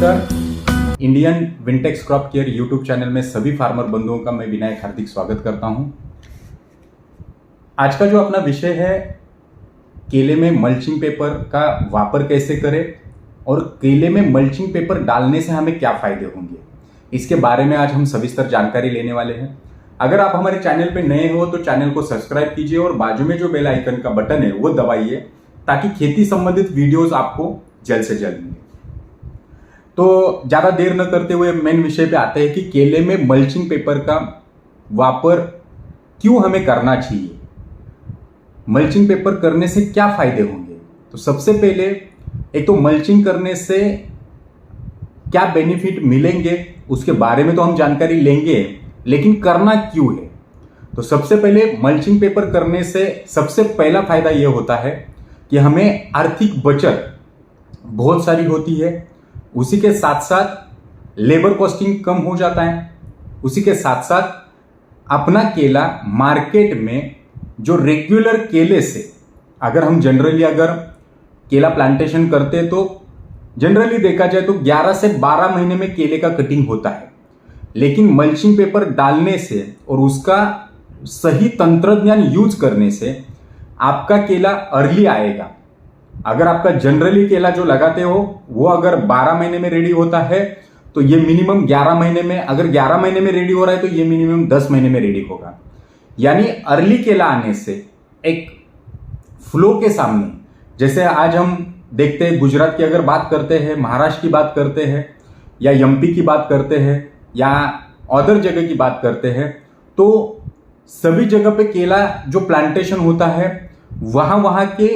नमस्कार। Indian Wintex crop care YouTube channel में सभी फार्मर बंधुओं का मैं विनायक हार्दिक स्वागत करता हूं। आज का जो अपना विषय है, केले में मल्चिंग पेपर का वापर कैसे करें और केले में मल्चिंग पेपर डालने से हमें क्या फायदे होंगे, इसके बारे में आज हम सविस्तर जानकारी लेने वाले हैं। अगर आप हमारे चैनल पे नए हो तो चैनल को सब्सक्राइब कीजिए और बाजू में जो बेल आइकन का बटन है वो दबाइए ताकि खेती संबंधित वीडियोस आपको जल्द से जल्द मिले। तो ज्यादा देर न करते हुए मेन विषय पे आते हैं कि केले में मल्चिंग पेपर का वापर क्यों हमें करना चाहिए, मल्चिंग पेपर करने से क्या फायदे होंगे। तो सबसे पहले एक तो मल्चिंग करने से क्या बेनिफिट मिलेंगे उसके बारे में तो हम जानकारी लेंगे, लेकिन करना क्यों है। तो सबसे पहले मल्चिंग पेपर करने से सबसे पहला फायदा यह होता है कि हमें आर्थिक बचत बहुत सारी होती है। उसी के साथ साथ लेबर कॉस्टिंग कम हो जाता है। उसी के साथ साथ अपना केला मार्केट में जो रेगुलर केले से, अगर हम जनरली अगर केला प्लांटेशन करते तो जनरली देखा जाए तो 11 से 12 महीने में केले का कटिंग होता है, लेकिन मल्चिंग पेपर डालने से और उसका सही तंत्रज्ञान यूज करने से आपका केला अर्ली आएगा। अगर आपका जनरली केला जो लगाते हो वो अगर 12 महीने में रेडी होता है तो ये मिनिमम 11 महीने में, अगर 11 महीने में रेडी हो रहा है तो ये मिनिमम 10 महीने में रेडी होगा। यानी अर्ली केला आने से एक फ्लो के सामने, जैसे आज हम देखते हैं गुजरात की अगर बात करते हैं, महाराष्ट्र की बात करते हैं या एमपी की बात करते हैं या अदर जगह की बात करते हैं, तो सभी जगह पे केला जो प्लांटेशन होता है वहां के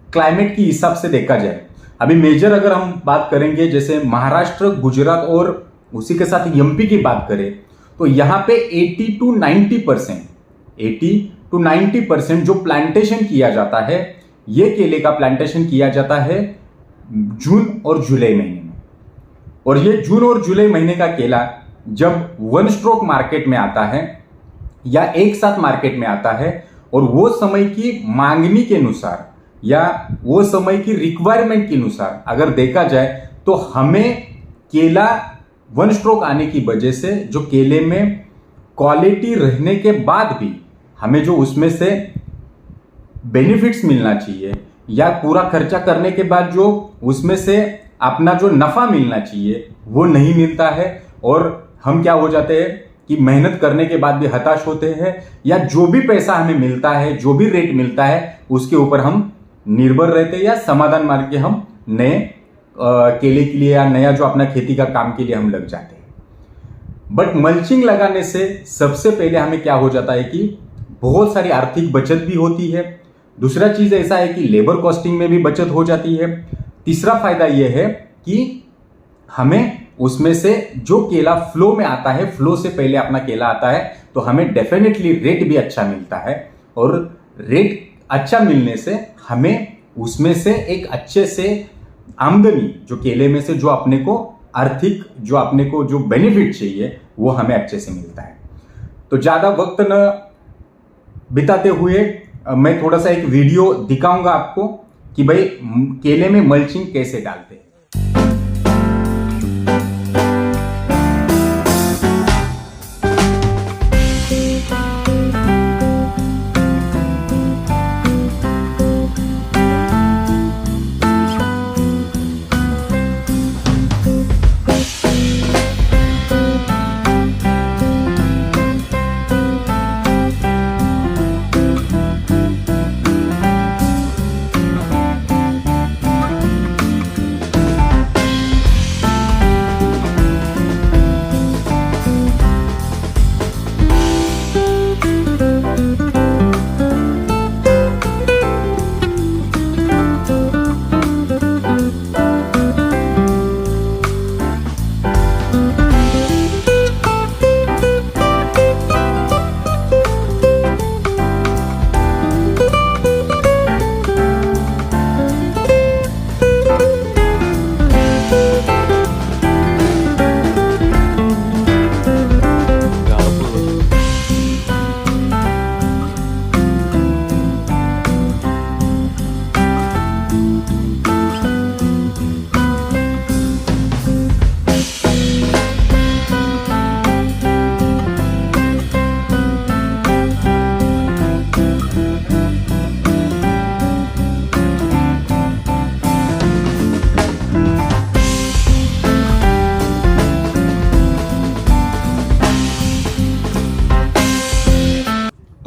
क्लाइमेट की हिसाब से देखा जाए, अभी मेजर अगर हम बात करेंगे जैसे महाराष्ट्र, गुजरात और उसी के साथ एमपी की बात करें तो यहां पे 80 to 90% जो प्लांटेशन किया जाता है, ये केले का प्लांटेशन किया जाता है जून और जुलाई महीने में। और ये जून और जुलाई महीने का केला जब वन स्ट्रोक मार्केट में आता है या एक साथ मार्केट में आता है और वो समय की मांगनी के अनुसार या वो समय की रिक्वायरमेंट के अनुसार अगर देखा जाए तो हमें केला वन स्ट्रोक आने की वजह से जो केले में क्वालिटी रहने के बाद भी हमें जो उसमें से बेनिफिट्स मिलना चाहिए या पूरा खर्चा करने के बाद जो उसमें से अपना जो नफा मिलना चाहिए वो नहीं मिलता है। और हम क्या हो जाते हैं कि मेहनत करने के बाद भी हताश होते हैं, या जो भी पैसा हमें मिलता है, जो भी रेट मिलता है उसके ऊपर हम निर्भर रहते हैं या समाधान मार के हम नए केले के लिए या नया जो अपना खेती का काम के लिए हम लग जाते हैं। बट मल्चिंग लगाने से सबसे पहले हमें क्या हो जाता है कि बहुत सारी आर्थिक बचत भी होती है। दूसरा चीज ऐसा है कि लेबर कॉस्टिंग में भी बचत हो जाती है। तीसरा फायदा यह है कि हमें उसमें से जो केला फ्लो में आता है, फ्लो से पहले अपना केला आता है, तो हमें डेफिनेटली रेट भी अच्छा मिलता है। और रेट अच्छा मिलने से हमें उसमें से एक अच्छे से आमदनी, जो केले में से जो अपने को आर्थिक, जो अपने को जो बेनिफिट चाहिए वो हमें अच्छे से मिलता है। तो ज्यादा वक्त न बिताते हुए मैं थोड़ा सा एक वीडियो दिखाऊंगा आपको कि भाई केले में मल्चिंग कैसे डालते हैं।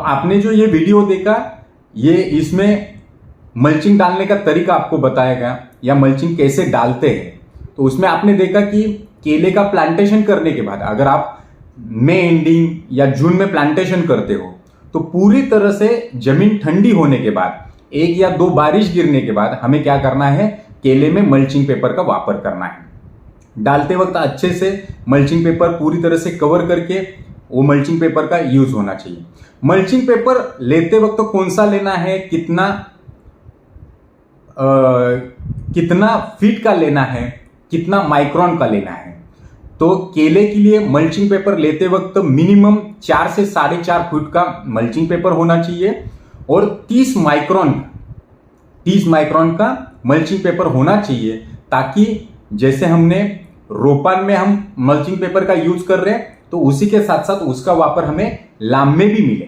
आपने जो ये वीडियो देखा, ये इसमें मल्चिंग डालने का तरीका आपको बताया गया या मल्चिंग कैसे डालते हैं। तो उसमें आपने देखा कि केले का प्लांटेशन करने के बाद अगर आप मई एंडिंग या जून में प्लांटेशन करते हो तो पूरी तरह से जमीन ठंडी होने के बाद 1 या 2 बारिश गिरने के बाद हमें क्या करना है, केले में मल्चिंग पेपर का वापर करना है। डालते वक्त अच्छे से मल्चिंग पेपर पूरी तरह से कवर करके वो मल्चिंग पेपर का यूज होना चाहिए। मल्चिंग पेपर लेते वक्त तो कौन सा लेना है, कितना फीट का लेना है, कितना माइक्रोन का लेना है। तो केले के लिए मल्चिंग पेपर लेते वक्त मिनिमम 4 से 4.5 फीट का मल्चिंग पेपर होना चाहिए और 30 माइक्रोन का मल्चिंग पेपर होना चाहिए, ताकि जैसे हमने रोपन में हम मल्चिंग पेपर का यूज कर रहे हैं तो उसी के साथ साथ उसका वापर हमें लाम में भी मिले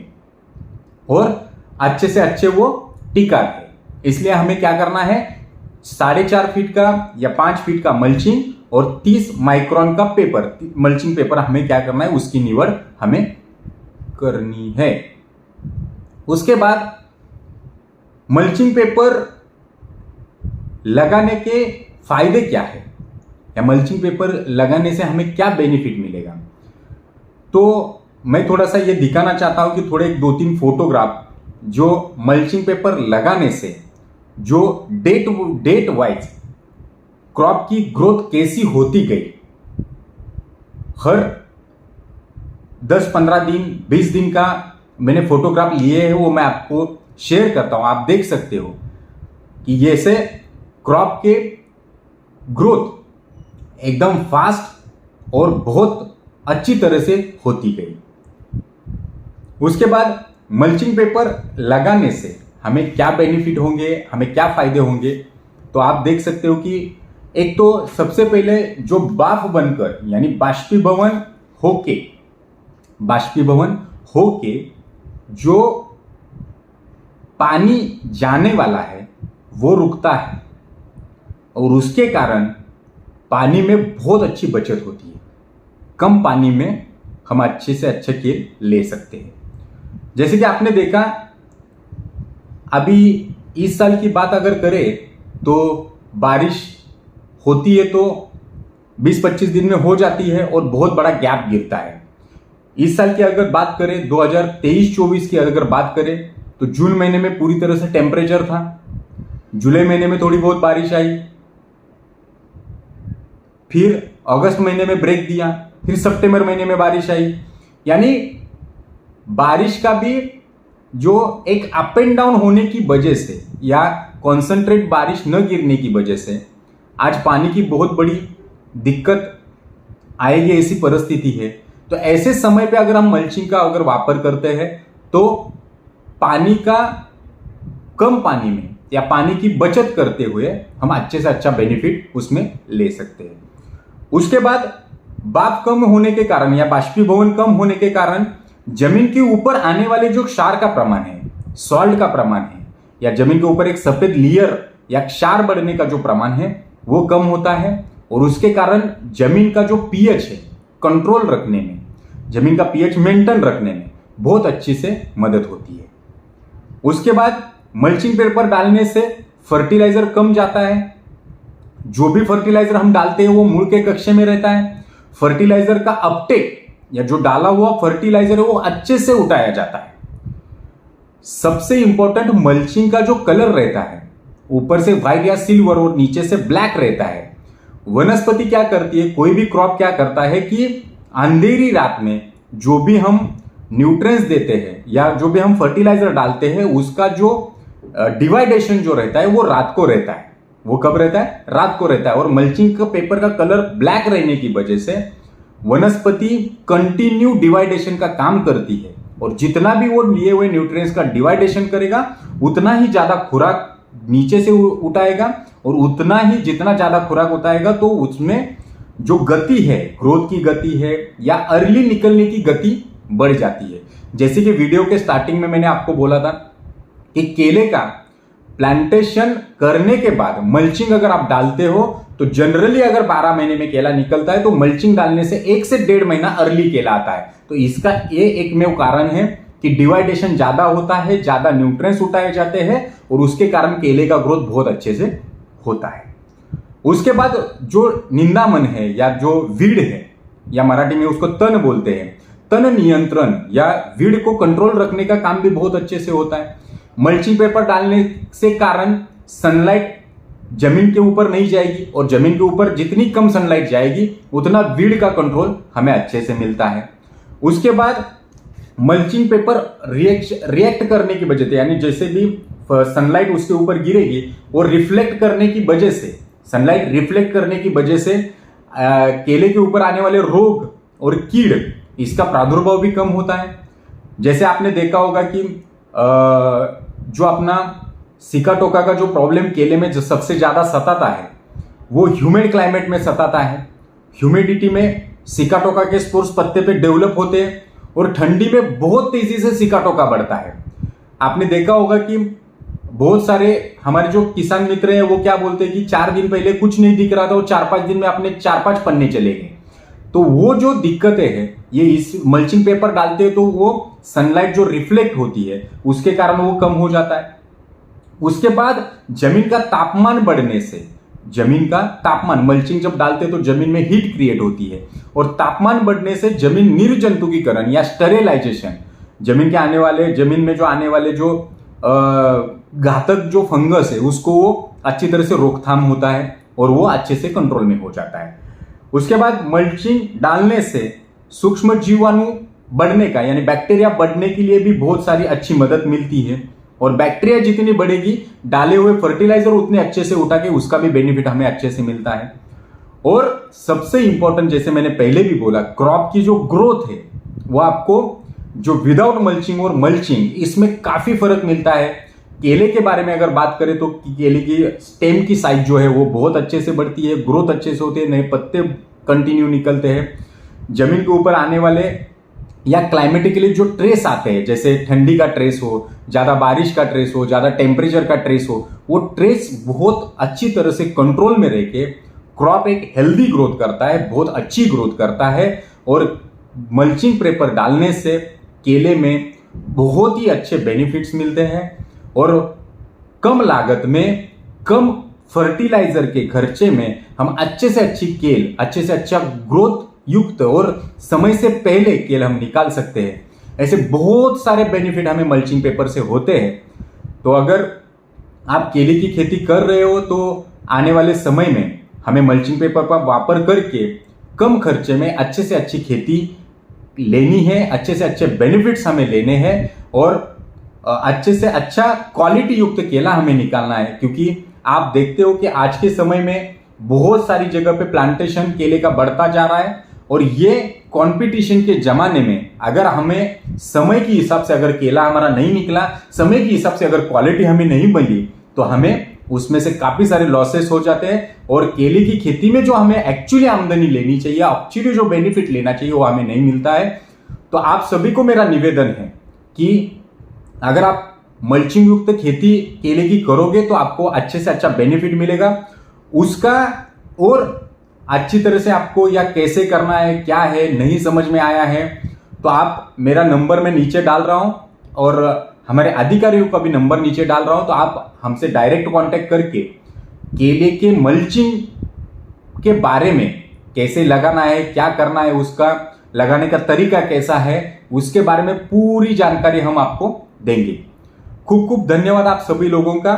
और अच्छे से अच्छे वो टिका रहे। इसलिए हमें क्या करना है, 4.5 फीट का या 5 फीट का मल्चिंग और 30 माइक्रोन का पेपर, मल्चिंग पेपर हमें क्या करना है, उसकी निवड़ हमें करनी है। उसके बाद मल्चिंग पेपर लगाने के फायदे क्या है या मल्चिंग पेपर लगाने से हमें क्या बेनिफिट मिलेगा, तो मैं थोड़ा सा ये दिखाना चाहता हूं कि थोड़े 2-3 फोटोग्राफ जो मल्चिंग पेपर लगाने से जो डेट वाइज क्रॉप की ग्रोथ कैसी होती गई। हर 10-15 दिन 20 दिन का मैंने फोटोग्राफ लिए हैं, वो मैं आपको शेयर करता हूं। आप देख सकते हो कि जैसे क्रॉप के ग्रोथ एकदम फास्ट और बहुत अच्छी तरह से होती गई। उसके बाद मल्चिंग पेपर लगाने से हमें क्या बेनिफिट होंगे, हमें क्या फायदे होंगे, तो आप देख सकते हो कि एक तो सबसे पहले जो बाफ बनकर यानी बाष्पीभवन होके जो पानी जाने वाला है वो रुकता है और उसके कारण पानी में बहुत अच्छी बचत होती है। कम पानी में हम अच्छे से अच्छे केल ले सकते हैं। जैसे कि आपने देखा, अभी इस साल की बात अगर करें तो बारिश होती है तो 20-25 दिन में हो जाती है और बहुत बड़ा गैप गिरता है। इस साल की अगर बात करें 2023-24 की अगर बात करें तो जून महीने में पूरी तरह से टेम्परेचर था, जुलाई महीने में थोड़ी बहुत बारिश आई, फिर अगस्त महीने में ब्रेक दिया, फिर सितंबर महीने में बारिश आई। यानी बारिश का भी जो एक अप एंड डाउन होने की वजह से या कॉन्सेंट्रेट बारिश न गिरने की वजह से आज पानी की बहुत बड़ी दिक्कत आएगी, ऐसी परिस्थिति है। तो ऐसे समय पे अगर हम मल्चिंग का अगर वापर करते हैं तो पानी का कम पानी में या पानी की बचत करते हुए हम अच्छे से अच्छा बेनिफिट उसमें ले सकते हैं। उसके बाद बाफ कम होने के कारण या बाष्पीभवन कम होने के कारण जमीन के ऊपर आने वाले जो क्षार का प्रमाण है, सॉल्ट का प्रमाण है, या जमीन के ऊपर एक सफेद लेयर या क्षार बढ़ने का जो प्रमाण है वो कम होता है और उसके कारण जमीन का जो पीएच है कंट्रोल रखने में, जमीन का पीएच मेंटेन रखने में बहुत अच्छी से मदद होती है। उसके बाद मल्चिंग पेपर डालने से फर्टिलाइजर कम जाता है। जो भी फर्टिलाइजर हम डालते हैं वो मूल के कक्ष में रहता है। फर्टिलाइजर का अपटेक या जो डाला हुआ फर्टिलाइजर है वो अच्छे से उठाया जाता है। सबसे इंपॉर्टेंट मल्चिंग का जो कलर रहता है, ऊपर से व्हाइट या सिल्वर और नीचे से ब्लैक रहता है। वनस्पति क्या करती है, कोई भी क्रॉप क्या करता है कि अंधेरी रात में जो भी हम न्यूट्रिएंट्स देते हैं या जो भी हम फर्टिलाइजर डालते हैं उसका जो डिवाइडेशन जो रहता है वो रात को रहता है। वो कब रहता है? रात को रहता है। और मल्चिंग का पेपर का कलर ब्लैक रहने की वजह से वनस्पति कंटिन्यू डिवाइडेशन का काम करती है और जितना भी वो लिए हुए न्यूट्रिएंट्स का डिवाइडेशन करेगा उतना ही ज्यादा खुराक नीचे से उठाएगा और उतना ही जितना ज्यादा खुराक उठाएगा तो उसमें जो गति है, ग्रोथ की गति है या अर्ली निकलने की गति बढ़ जाती है। जैसे कि वीडियो के स्टार्टिंग में मैंने आपको बोला था कि केले का प्लांटेशन करने के बाद मल्चिंग अगर आप डालते हो तो जनरली अगर 12 महीने में केला निकलता है तो मल्चिंग डालने से 1 से 1.5 महीना अर्ली केला आता है। तो इसका ये एकमेव कारण है कि डिवाइडेशन ज्यादा होता है, ज्यादा न्यूट्रिएंट्स उठाए जाते हैं और उसके कारण केले का ग्रोथ बहुत अच्छे से होता है। उसके बाद जो निंदामन है या जो वीड है या मराठी में उसको तन बोलते हैं, तन नियंत्रण या वीड को कंट्रोल रखने का काम भी बहुत अच्छे से होता है। मल्चिंग पेपर डालने से कारण सनलाइट जमीन के ऊपर नहीं जाएगी और जमीन के ऊपर जितनी कम सनलाइट जाएगी उतना वीड का कंट्रोल हमें अच्छे से मिलता है। उसके बाद मल्चिंग पेपर रिएक्ट करने की वजह से, यानी जैसे भी सनलाइट उसके ऊपर गिरेगी और रिफ्लेक्ट करने की वजह से, सनलाइट रिफ्लेक्ट करने की वजह से केले के ऊपर आने वाले रोग और कीड़, इसका प्रादुर्भाव भी कम होता है। जैसे आपने देखा होगा कि जो अपना सिकाटोका का जो प्रॉब्लम केले में जो सबसे ज्यादा सताता है वो ह्यूमिड क्लाइमेट में सताता है। ह्यूमिडिटी में सिकाटोका के स्पोर्स पत्ते पे डेवलप होते हैं और ठंडी में बहुत तेजी से सिकाटोका बढ़ता है। आपने देखा होगा कि बहुत सारे हमारे जो किसान मित्र हैं वो क्या बोलते हैं कि 4 दिन पहले कुछ नहीं दिख रहा था और 4-5 दिन में अपने 4-5 पन्ने चले गए। तो वो जो दिक्कतें हैं ये इस मल्चिंग पेपर डालते हैं तो वो सनलाइट जो रिफ्लेक्ट होती है उसके कारण वो कम हो जाता है। उसके बाद जमीन का तापमान बढ़ने से, जमीन का तापमान, मल्चिंग जब डालते हैं तो जमीन में हीट क्रिएट होती है और तापमान बढ़ने से जमीन निर्जंतुकीकरण या स्टेरिलाइजेशन, जमीन में जो आने वाले जो घातक जो फंगस है उसको वो अच्छी तरह से रोकथाम होता है और वो अच्छे से कंट्रोल में हो जाता है। उसके बाद मल्चिंग डालने से सूक्ष्म जीवाणु बढ़ने का, यानी बैक्टीरिया बढ़ने के लिए भी बहुत सारी अच्छी मदद मिलती है और बैक्टीरिया जितनी बढ़ेगी डाले हुए फर्टिलाइजर उतने अच्छे से उठा के उसका भी बेनिफिट हमें अच्छे से मिलता है। और सबसे इंपॉर्टेंट, जैसे मैंने पहले भी बोला, क्रॉप की जो ग्रोथ है वो आपको जो विदाउट मल्चिंग और मल्चिंग इसमें काफी फर्क मिलता है। केले के बारे में अगर बात करें तो केले की स्टेम की साइज जो है वो बहुत अच्छे से बढ़ती है, ग्रोथ अच्छे से होती है, नए पत्ते कंटिन्यू निकलते हैं। जमीन के ऊपर आने वाले या क्लाइमेटिकली जो ट्रेस आते हैं, जैसे ठंडी का ट्रेस हो, ज्यादा बारिश का ट्रेस हो, ज्यादा टेम्परेचर का ट्रेस हो, वो ट्रेस बहुत अच्छी तरह से कंट्रोल में रह के क्रॉप एक हेल्दी ग्रोथ करता है, बहुत अच्छी ग्रोथ करता है। और मल्चिंग पेपर डालने से केले में बहुत ही अच्छे बेनिफिट्स मिलते हैं और कम लागत में, कम फर्टिलाइजर के खर्चे में हम अच्छे से अच्छी केल, अच्छे से अच्छा ग्रोथ युक्त और समय से पहले केल हम निकाल सकते हैं। ऐसे बहुत सारे बेनिफिट हमें मल्चिंग पेपर से होते हैं। तो अगर आप केले की खेती कर रहे हो तो आने वाले समय में हमें मल्चिंग पेपर का वापर करके कम खर्चे में अच्छे से अच्छी खेती लेनी है, अच्छे से अच्छे बेनिफिट्स हमें लेने हैं और अच्छे से अच्छा क्वालिटी युक्त केला हमें निकालना है। क्योंकि आप देखते हो कि आज के समय में बहुत सारी जगह पे प्लांटेशन केले का बढ़ता जा रहा है और ये कंपटीशन के जमाने में अगर हमें समय के हिसाब से अगर केला हमारा नहीं निकला, समय के हिसाब से अगर क्वालिटी हमें नहीं मिली तो हमें उसमें से काफी सारे लॉसेस हो जाते हैं और केले की खेती में जो हमें एक्चुअली आमदनी लेनी चाहिए, एक्चुअली जो बेनिफिट लेना चाहिए वो हमें नहीं मिलता है। तो आप सभी को मेरा निवेदन है कि अगर आप मल्चिंग युक्त खेती केले की करोगे तो आपको अच्छे से अच्छा बेनिफिट मिलेगा उसका। और अच्छी तरह से आपको या कैसे करना है, क्या है, नहीं समझ में आया है तो आप मेरा नंबर मैं नीचे डाल रहा हूं और हमारे अधिकारियों का भी नंबर नीचे डाल रहा हूं, तो आप हमसे डायरेक्ट कांटेक्ट करके केले के मल्चिंग के बारे में कैसे लगाना है, क्या करना है, उसका लगाने का तरीका कैसा है, उसके बारे में पूरी जानकारी हम आपको देंगे। खूब खूब धन्यवाद आप सभी लोगों का।